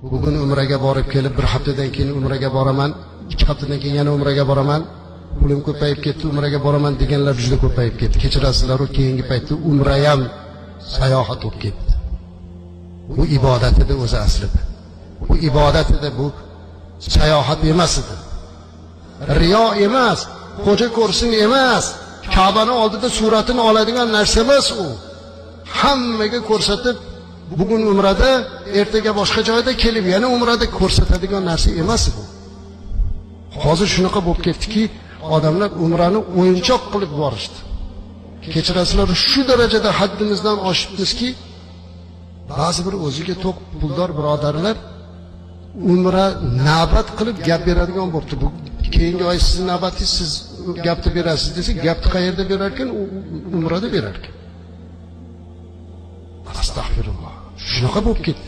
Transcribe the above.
Bugun umraga borib kelib, bir haftadan keyin umraga boraman, 2 haftadan keyin yana umraga boraman, pulim ko'payib ketdi, umraga boraman deganlar juda ko'payib ketdi. Kechirasizlar, keyingi paytda umra ham sayohat bo'lib ketdi. Bu ibodat edi o'zi aslida. Bu ibodat edi, bu sayohat emas edi. Riyo emas, xo'ja ko'rsin emas, Ka'bani oldida suratini oladigan narsa emas u. Hammaga ko'rsatib, bugun umrada, ertaga boshqa joyda kelib yana umrada ko'rsatadigan narsa emas bu. Hozir shunaqa bo'lib ketdiki, odamlar umrani o'yinchoq qilib borishdi. Kechirasizlar, shu darajada haddimizdan oshibmizki, ba'zi bir o'ziga to'q puldor birodarlar umra navbat qilib gap beradigan bo'libdi. Bu keyingi oy sizning navbatingiz, siz gapni berasiz desa, gapni qayerda berar ekan? Umrada berar ekan. Astagfirullah. Shunaqa bo'lib ketdi.